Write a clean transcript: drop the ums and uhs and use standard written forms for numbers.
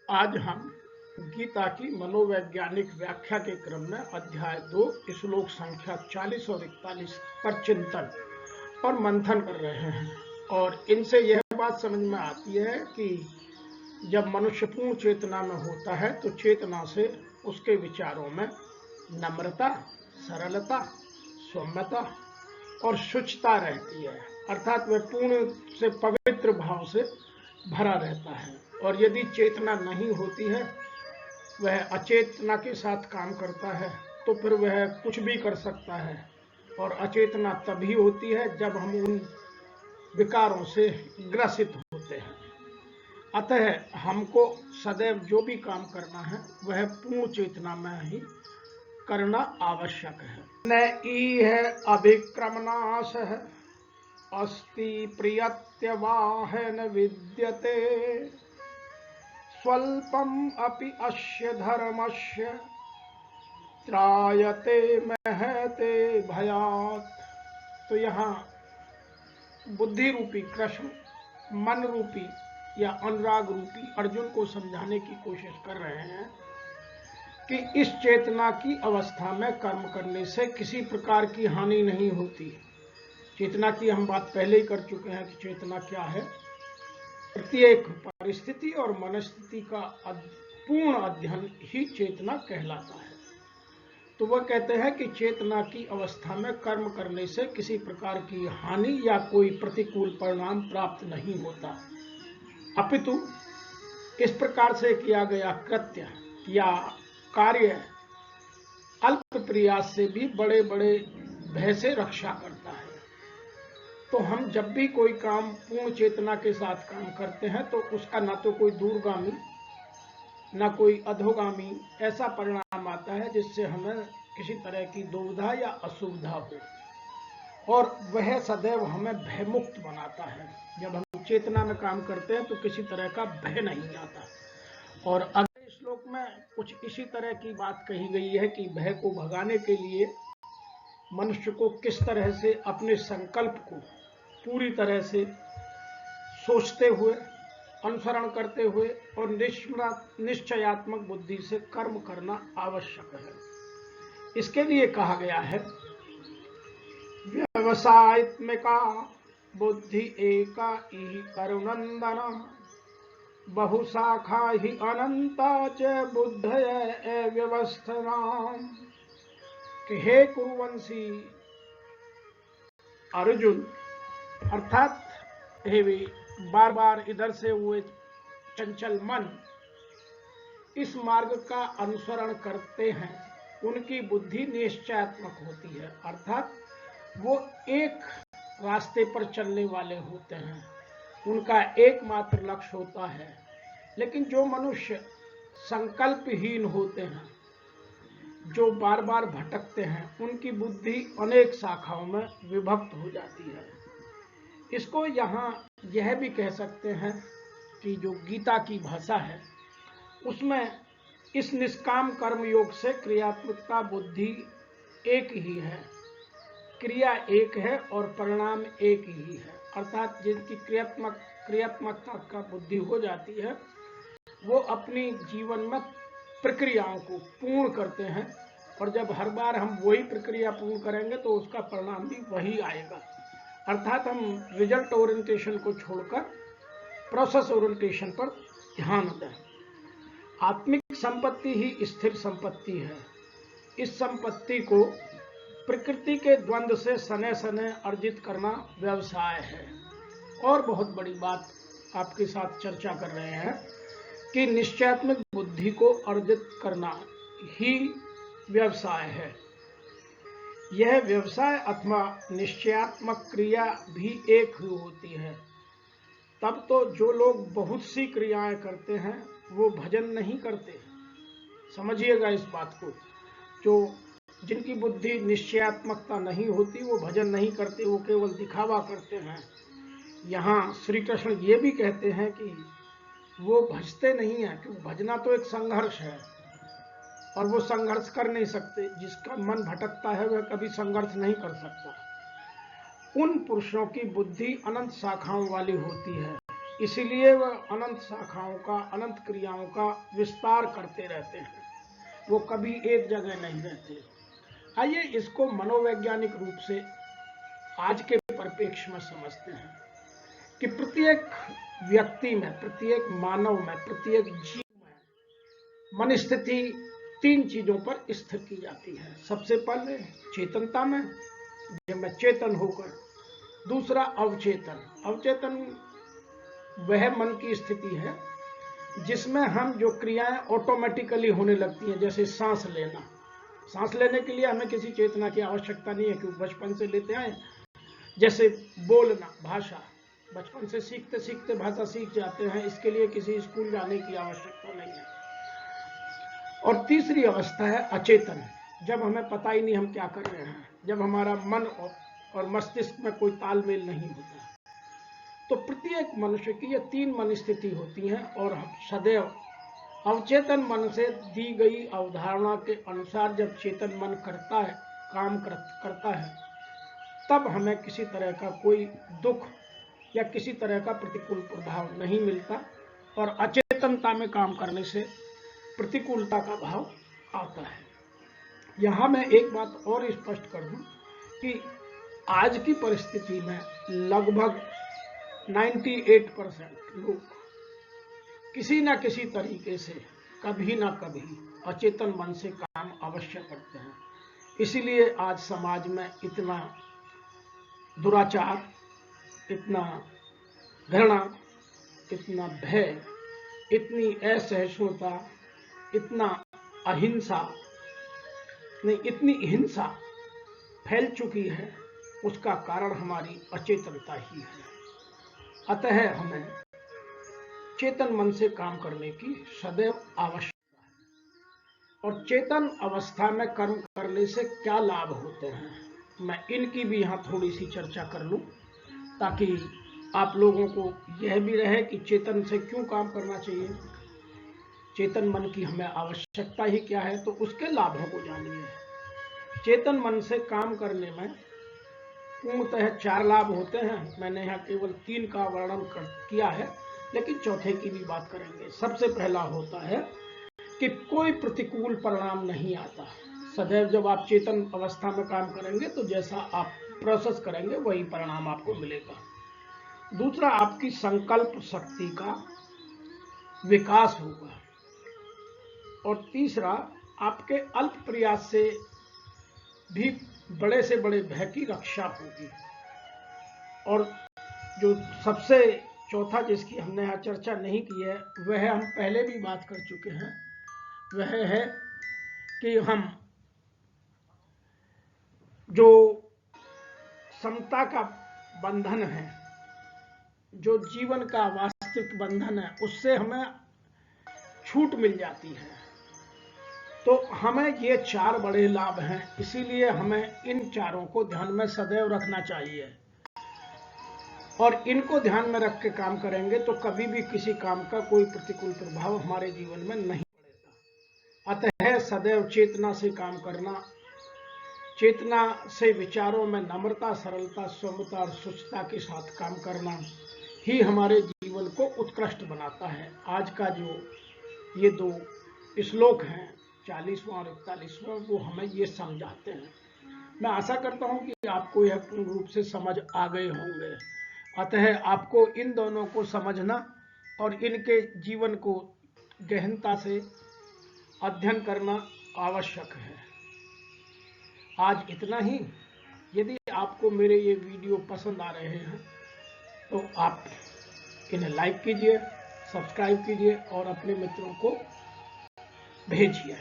आज हम गीता की मनोवैज्ञानिक व्याख्या के क्रम में अध्याय 2 श्लोक संख्या 40 और 41 पर चिंतन और मंथन कर रहे हैं। और इनसे यह बात समझ में आती है कि जब मनुष्य पूर्ण चेतना में होता है तो चेतना से उसके विचारों में नम्रता, सरलता, सौम्यता और शुचिता रहती है, अर्थात वह पूर्ण से पवित्र भाव से भरा रहता है। और यदि चेतना नहीं होती है, वह अचेतना के साथ काम करता है, तो फिर वह कुछ भी कर सकता है। और अचेतना तभी होती है जब हम उन विकारों से ग्रसित होते हैं। अतः हमको सदैव जो भी काम करना है वह पूर्ण चेतना में ही करना आवश्यक है। न इह अभिक्रमनाशः अस्ति प्रियत्यवाह न विद्यते स्वल्पम अपि अस्य धर्मस्य त्रायते महते भयात्। तो यहाँ बुद्धि रूपी कृष्ण मन रूपी या अनुराग रूपी अर्जुन को समझाने की कोशिश कर रहे हैं कि इस चेतना की अवस्था में कर्म करने से किसी प्रकार की हानि नहीं होती। चेतना की हम बात पहले ही कर चुके हैं कि चेतना क्या है। प्रत्येक परिस्थिति और मनस्थिति का पूर्ण अध्ययन ही चेतना कहलाता है। तो वह कहते हैं कि चेतना की अवस्था में कर्म करने से किसी प्रकार की हानि या कोई प्रतिकूल परिणाम प्राप्त नहीं होता, अपितु इस प्रकार से किया गया कृत्य या कार्य अल्प प्रयास से भी बड़े बड़े भय से रक्षा करता है। तो हम जब भी कोई काम पूर्ण चेतना के साथ काम करते हैं तो उसका ना तो कोई दूरगामी ना कोई अधोगामी ऐसा परिणाम आता है जिससे हमें किसी तरह की दुविधा या असुविधा हो। और वह सदैव हमें भयमुक्त बनाता है। जब हम चेतना में काम करते हैं तो किसी तरह का भय नहीं आता। और अगले श्लोक में कुछ इसी तरह की बात कही गई है कि भय को भगाने के लिए मनुष्य को किस तरह से अपने संकल्प को पूरी तरह से सोचते हुए, अनुसरण करते हुए और निश्चयात्मक बुद्धि से कर्म करना आवश्यक है। इसके लिए कहा गया है व्यवसायत्मिका बुद्धि एका इहि करुनंदन बहुशाखा ही अनंता च बुद्धय व्यवस्थानाम। कि हे कुरुवंशी अर्जुन, अर्थात हे वे बार बार इधर से हुए चंचल मन इस मार्ग का अनुसरण करते हैं, उनकी बुद्धि निश्चयात्मक होती है, अर्थात वो एक रास्ते पर चलने वाले होते हैं, उनका एकमात्र लक्ष्य होता है। लेकिन जो मनुष्य संकल्पहीन होते हैं, जो बार बार भटकते हैं, उनकी बुद्धि अनेक शाखाओं में विभक्त हो जाती है। इसको यहाँ यह भी कह सकते हैं कि जो गीता की भाषा है उसमें इस निष्काम कर्म योग से क्रियात्मकता बुद्धि एक ही है, क्रिया एक है और परिणाम एक ही है। अर्थात जिनकी क्रियात्मकता का बुद्धि हो जाती है वो अपनी जीवन में प्रक्रियाओं को पूर्ण करते हैं। और जब हर बार हम वही प्रक्रिया पूर्ण करेंगे तो उसका परिणाम भी वही आएगा। अर्थात हम रिजल्ट ओरिएंटेशन को छोड़कर प्रोसेस ओरिएंटेशन पर ध्यान दें। आत्मिक संपत्ति ही स्थिर संपत्ति है। इस संपत्ति को प्रकृति के द्वंद्व से सने सने अर्जित करना व्यवसाय है। और बहुत बड़ी बात आपके साथ चर्चा कर रहे हैं कि निश्चयात्मक बुद्धि को अर्जित करना ही व्यवसाय है। यह व्यवसाय अथवा निश्चयात्मक क्रिया भी एक ही होती है। तब तो जो लोग बहुत सी क्रियाएं करते हैं वो भजन नहीं करते। समझिएगा इस बात को। जो जिनकी बुद्धि निश्चयात्मकता नहीं होती वो भजन नहीं करते, वो केवल दिखावा करते हैं। यहाँ श्री कृष्ण ये भी कहते हैं कि वो भजते नहीं है, क्योंकि भजना तो एक संघर्ष है और वो संघर्ष कर नहीं सकते। जिसका मन भटकता है वह कभी संघर्ष नहीं कर सकता। उन पुरुषों की बुद्धि अनंत शाखाओं वाली होती है, इसीलिए वह अनंत शाखाओं का, अनंत क्रियाओं का विस्तार करते रहते हैं, वो कभी एक जगह नहीं रहते। आइए इसको मनोवैज्ञानिक रूप से आज के परिप्रेक्ष्य में समझते हैं कि प्रत्येक व्यक्ति में, प्रत्येक मानव में, प्रत्येक जीव में मन स्थिति 3 चीजों पर स्थिर की जाती है। सबसे पहले चेतनता में, जब मैं चेतन होकर, दूसरा अवचेतन। अवचेतन वह मन की स्थिति है जिसमें हम जो क्रियाएं ऑटोमेटिकली होने लगती हैं, जैसे सांस लेना। सांस लेने के लिए हमें किसी चेतना की आवश्यकता नहीं है, क्योंकि बचपन से लेते आए। जैसे बोलना, भाषा, बचपन से सीखते सीखते भाषा सीख जाते हैं, इसके लिए किसी स्कूल जाने की आवश्यकता नहीं है। और तीसरी अवस्था है अचेतन, जब हमें पता ही नहीं हम क्या कर रहे हैं, जब हमारा मन और मस्तिष्क में कोई तालमेल नहीं होता। तो प्रत्येक मनुष्य की ये 3 मन स्थिति होती हैं, और सदैव अवचेतन मन से दी गई अवधारणा के अनुसार जब चेतन मन करता है, काम करता है, तब हमें किसी तरह का कोई दुख या किसी तरह का प्रतिकूल प्रभाव नहीं मिलता, और अचेतनता में काम करने से प्रतिकूलता का भाव आता है। यहां मैं एक बात और स्पष्ट कर दूं कि आज की परिस्थिति में लगभग 98% लोग किसी न किसी तरीके से कभी ना कभी अचेतन मन से काम अवश्य करते हैं। इसीलिए आज समाज में इतना दुराचार, इतना घृणा, इतना भय, इतनी असहिष्णुता, इतना अहिंसा नहीं, इतनी हिंसा फैल चुकी है। उसका कारण हमारी अचेतनता ही है। अतः हमें चेतन मन से काम करने की सदैव आवश्यकता है। और चेतन अवस्था में कर्म करने से क्या लाभ होते हैं, मैं इनकी भी यहाँ थोड़ी सी चर्चा कर लूँ, ताकि आप लोगों को यह भी रहे कि चेतन से क्यों काम करना चाहिए, चेतन मन की हमें आवश्यकता ही क्या है, तो उसके लाभों को जानिए। चेतन मन से काम करने में पूर्णतः 4 लाभ होते हैं। मैंने यहाँ केवल 3 का वर्णन किया है, लेकिन चौथे की भी बात करेंगे। सबसे पहला होता है कि कोई प्रतिकूल परिणाम नहीं आता। सदैव जब आप चेतन अवस्था में काम करेंगे तो जैसा आप प्रोसेस करेंगे वही परिणाम आपको मिलेगा। दूसरा, आपकी संकल्प शक्ति का विकास होगा। और तीसरा, आपके अल्प प्रयास से भी बड़े से बड़े भय की रक्षा होगी। और जो सबसे चौथा जिसकी हमने यहाँ चर्चा नहीं की है, वह हम पहले भी बात कर चुके हैं, वह है कि हम जो समता का बंधन है, जो जीवन का वास्तविक बंधन है, उससे हमें छूट मिल जाती है। तो हमें ये 4 बड़े लाभ हैं, इसीलिए हमें इन चारों को ध्यान में सदैव रखना चाहिए। और इनको ध्यान में रख के काम करेंगे तो कभी भी किसी काम का कोई प्रतिकूल प्रभाव हमारे जीवन में नहीं पड़ेगा। अतः सदैव चेतना से काम करना, चेतना से विचारों में नम्रता, सरलता, सौम्यता और शुचिता के साथ काम करना ही हमारे जीवन को उत्कृष्ट बनाता है। आज का जो ये 2 श्लोक हैं, 40वां और 41वां, वो हमें ये समझाते हैं। मैं आशा करता हूं कि आपको यह पूर्ण रूप से समझ आ गए होंगे। अतः आपको इन दोनों को समझना और इनके जीवन को गहनता से अध्ययन करना आवश्यक है। आज इतना ही। यदि आपको मेरे ये वीडियो पसंद आ रहे हैं तो आप इन्हें लाइक कीजिए, सब्सक्राइब कीजिए और अपने मित्रों को भेजिए।